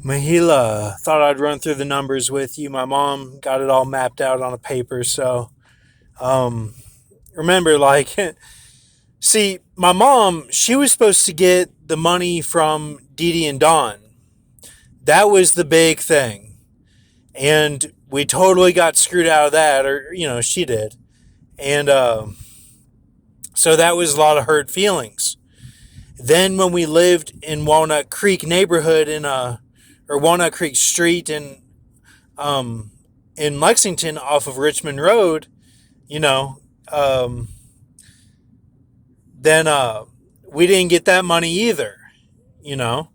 Mahila, thought I'd run through the numbers with you. My mom got it all mapped out on a paper. So, um, remember, see, my mom, she was supposed to get the money from Dee Dee and Don. That was the big thing. And we totally got screwed out of that, or, she did. And so that was a lot of hurt feelings. Then when we lived in Walnut Creek neighborhood or Walnut Creek Street um, in Lexington off of Richmond Road, you know, um, then we didn't get that money either. You know,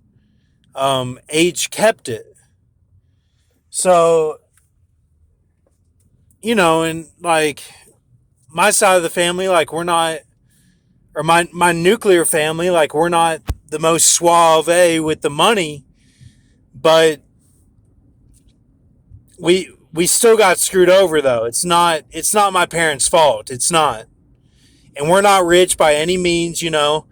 H kept it. So, and like my side of the family, like we're not, or my nuclear family, like we're not the most suave with the money, but we still got screwed over though. It's not my parents' fault. It's not. And we're not rich by any means, I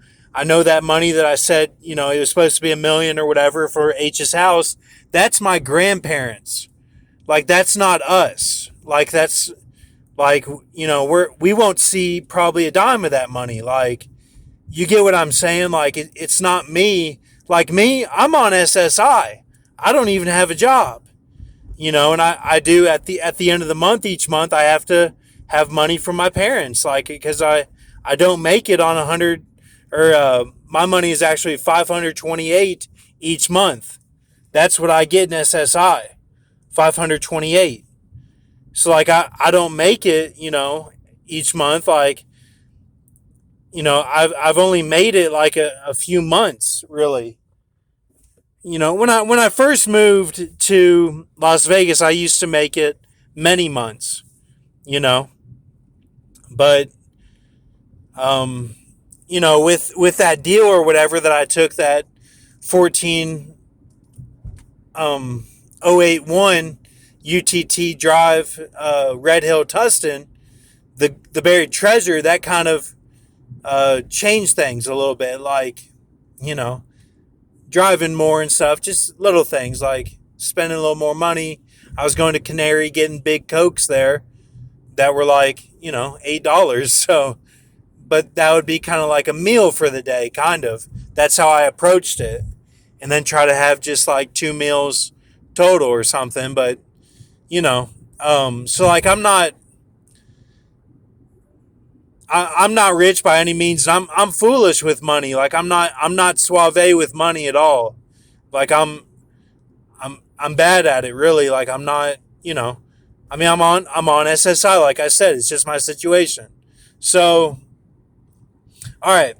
know that money that I said, it was supposed to be $1 million or whatever for H's house. That's my grandparents. Like that's not us. Like that's like we won't see probably a dime of that money. Like you get what I'm saying? Like it's not me. Like me, I'm on SSI. I don't even have a job. And I do at the end of the month, each month I have to have money from my parents, like because I don't make it on 100, or my money is actually 528 each month. That's what I get in SSI, 528. So like I don't make it, each month. Like I've only made it like a few months really. When I first moved to Las Vegas, I used to make it many months, you know, but with that deal or whatever that I took, that 14 081 UTT Drive, Red Hill Tustin, the buried treasure, that kind of changed things a little bit, like you know driving more and stuff, just little things like spending a little more money. I was going to Canary, getting big Cokes there that were like, $8. So, but that would be kind of like a meal for the day, kind of. That's how I approached it. And then try to have just like 2 meals total or something. But, so like I'm not rich by any means. I'm foolish with money. Like I'm not suave with money at all. Like I'm bad at it really. Like I'm not, I mean I'm on SSI like I said. It's just my situation. So, all right.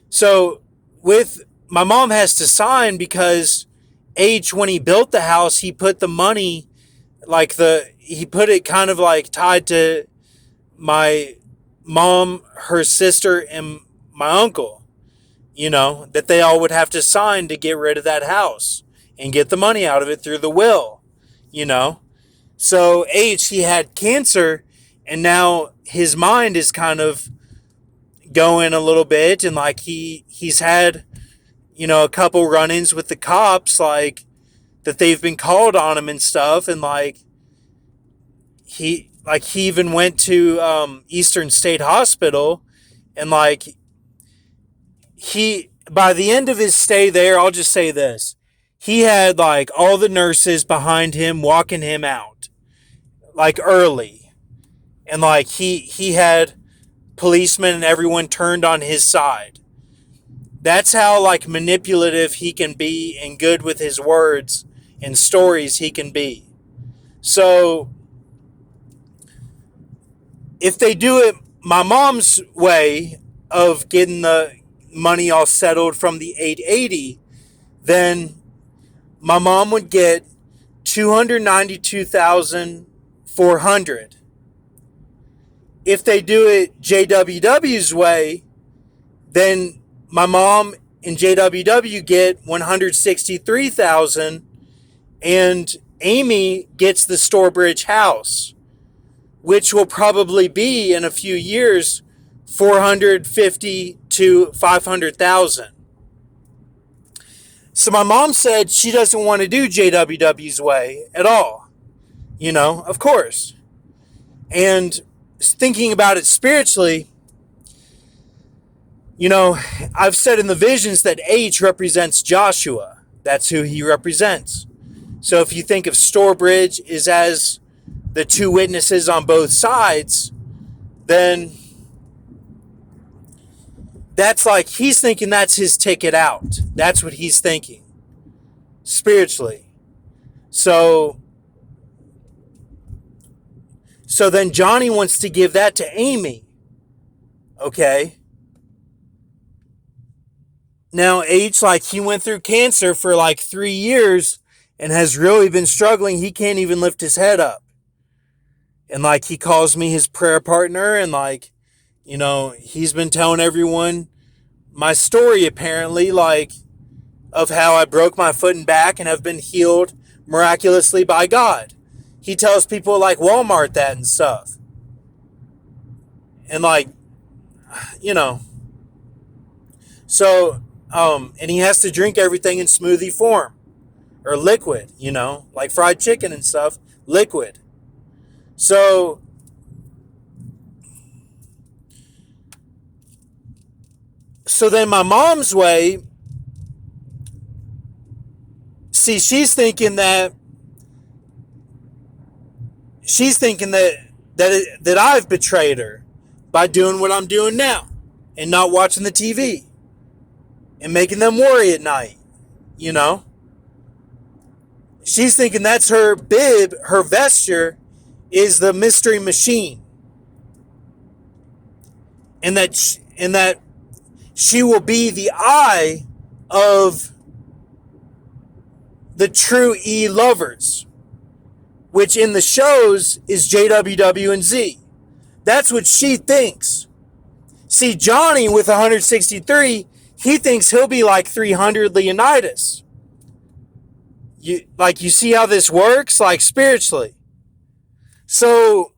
So with my mom has to sign because H, when he built the house, he put the money, he put it kind of like tied to my mom, her sister, and my uncle, that they all would have to sign to get rid of that house and get the money out of it through the will, you know. So H, he had cancer, and now his mind is kind of going a little bit, and like he's had, a couple run-ins with the cops, like that they've been called on him and stuff, and he even went to Eastern State Hospital, and he by the end of his stay there, I'll just say this: he had like all the nurses behind him walking him out like early, and like he had policemen and everyone turned on his side. That's how like manipulative he can be and good with his words and stories he can be. So if they do it my mom's way of getting the money all settled from the 880, then my mom would get 292,400. If they do it JWW's way, then my mom and JWW get 163,000, and Amy gets the Storebridge house, which will probably be in a few years 450 to 500,000. So my mom said she doesn't want to do JWW's way at all. Of course. And thinking about it spiritually, I've said in the visions that H represents Joshua. That's who he represents. So if you think of Storebridge is as the two witnesses on both sides, then that's like he's thinking that's his ticket out. That's what he's thinking spiritually. So then Johnny wants to give that to Amy. Okay. Now H, like, he went through cancer for like 3 years and has really been struggling. He can't even lift his head up. And like, he calls me his prayer partner, and like, he's been telling everyone my story, apparently, like, of how I broke my foot and back and have been healed miraculously by God. He tells people like Walmart that and stuff. And like, so, and he has to drink everything in smoothie form or liquid, like fried chicken and stuff, liquid. So then my mom's way, see, she's thinking that I've betrayed her by doing what I'm doing now and not watching the TV and making them worry at night, She's thinking that's her bib, her vesture is the mystery machine. And that she will be the eye of the true E lovers, which in the shows is JWW and Z. That's what she thinks. See, Johnny with 163, he thinks he'll be like 300 Leonidas. You see how this works, like, spiritually. So,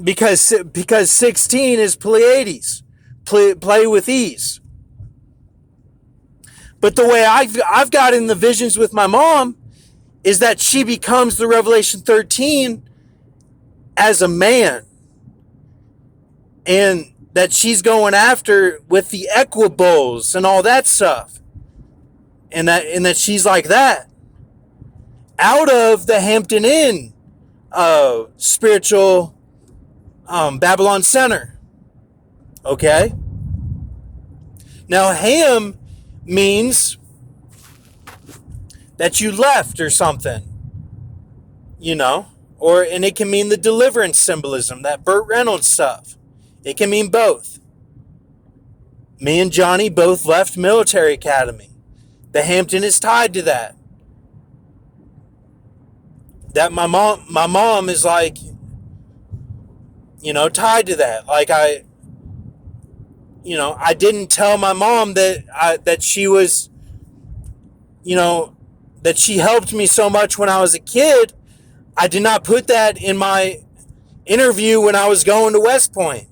because 16 is Pleiades, play with ease. But the way I've got in the visions with my mom is that she becomes the Revelation 13 as a man, and that she's going after with the equibulls and all that stuff, and that she's like that out of the Hampton Inn spiritual Babylon Center. Okay. Now Ham means that you left or something, and it can mean the deliverance symbolism, that Burt Reynolds stuff. It can mean both. Me and Johnny both left military academy. The Hampton is tied to that. That my mom is like, tied to that. Like, I didn't tell my mom that she was, that she helped me so much when I was a kid. I did not put that in my interview when I was going to West Point.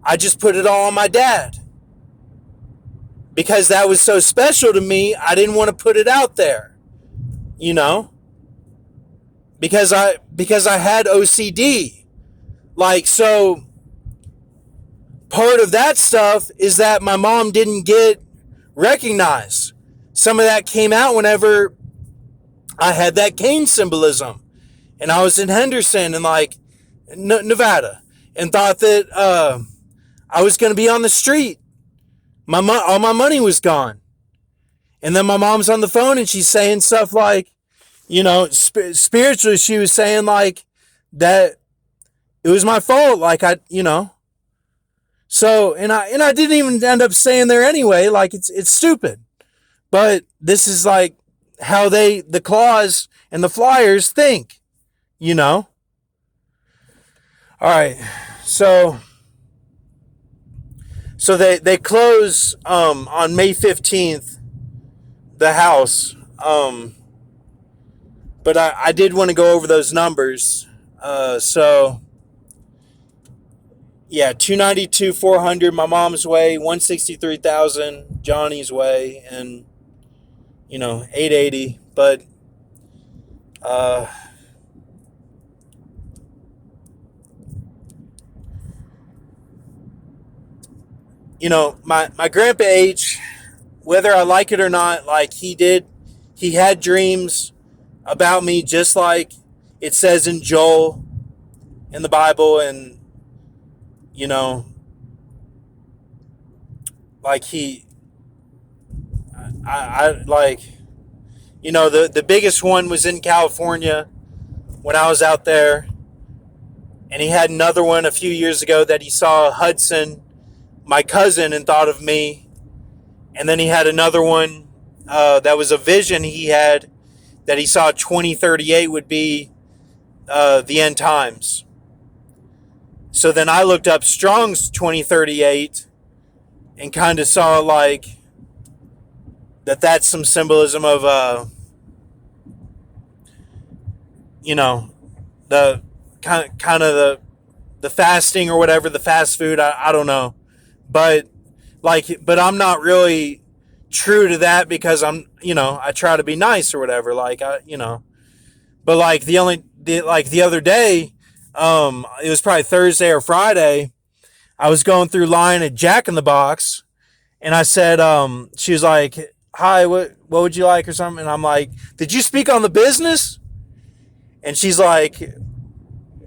I just put it all on my dad. Because that was so special to me, I didn't want to put it out there. Because I had OCD. Like, so part of that stuff is that my mom didn't get recognized. Some of that came out whenever I had that cane symbolism, and I was in Henderson and like Nevada, and thought that I was going to be on the street. All my money was gone. And then my mom's on the phone and she's saying stuff like, spiritually, she was saying like that it was my fault. Like, so, and I didn't even end up staying there anyway. Like, it's stupid. But this is like how the Claws and the Flyers think, All right. So they close on May 15th, the house. But I did want to go over those numbers. So yeah, 292, 400 my mom's way, 163,000 Johnny's way, and $880. But uh, my grandpa H, whether I like it or not, like he had dreams about me, just like it says in Joel in the Bible. And you know like I like the biggest one was in California when I was out there. And he had another one a few years ago that he saw Hudson, my cousin, and thought of me. And then he had another one that was a vision he had, that he saw 2038 would be the end times. So then I looked up Strong's 2038 and kind of saw like that's some symbolism of the kind of the fasting or whatever, the fast food. I don't know, but I'm not really true to that, because I try to be nice or whatever. But like the other day, it was probably Thursday or Friday. I was going through line at Jack in the Box, and I said, she was like, "Hi, what would you like?" or something. And I'm like, "Did you speak on the business?" And she's like,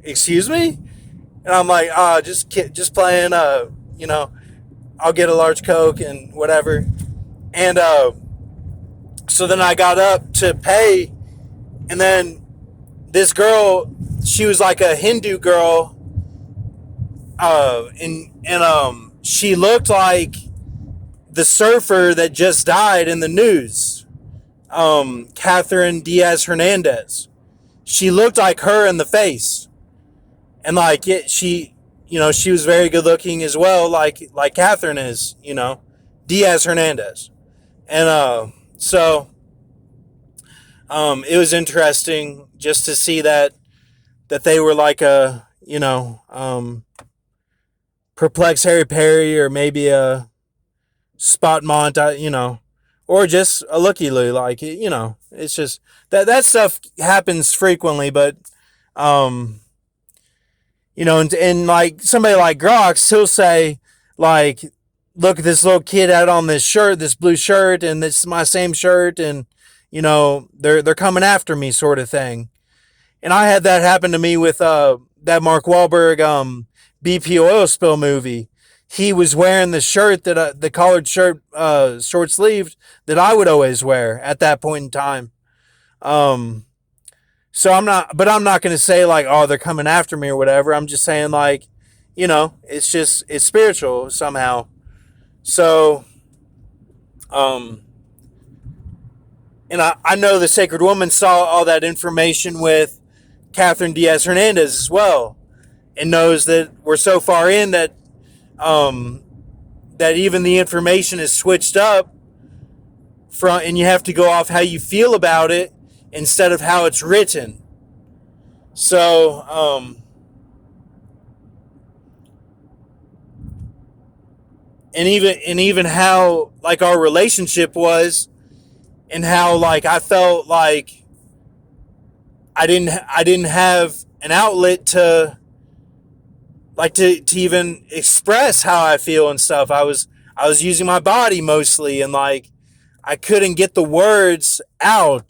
"Excuse me?" And I'm like, just playing. I'll get a large Coke and whatever. And so then I got up to pay, and then this girl, she was like a Hindu girl, and she looked like the surfer that just died in the news, Catherine Diaz Hernandez. She looked like her in the face, and she was very good looking as well, like Catherine is, Diaz Hernandez. And so it was interesting just to see that they were like a perplex Harry Perry, or maybe a Spot Mont, or just a Looky Loo. It's just that stuff happens frequently. But and like somebody like Grox, he'll say like, "Look at this little kid out on this shirt, this blue shirt, and this is my same shirt, and they're coming after me," sort of thing. And I had that happen to me with that Mark Wahlberg BP oil spill movie. He was wearing the shirt the collared shirt, short sleeved, that I would always wear at that point in time. So I'm not going to say like, "Oh, they're coming after me" or whatever. I'm just saying like, it's spiritual somehow. So, and I know the Sacred Woman saw all that information with Catherine Diaz Hernandez as well, and knows that we're so far in that that even the information is switched up and you have to go off how you feel about it instead of how it's written. So and even how like our relationship was, and how like I felt like I didn't have an outlet to even express how I feel and stuff. I was using my body mostly, and like I couldn't get the words out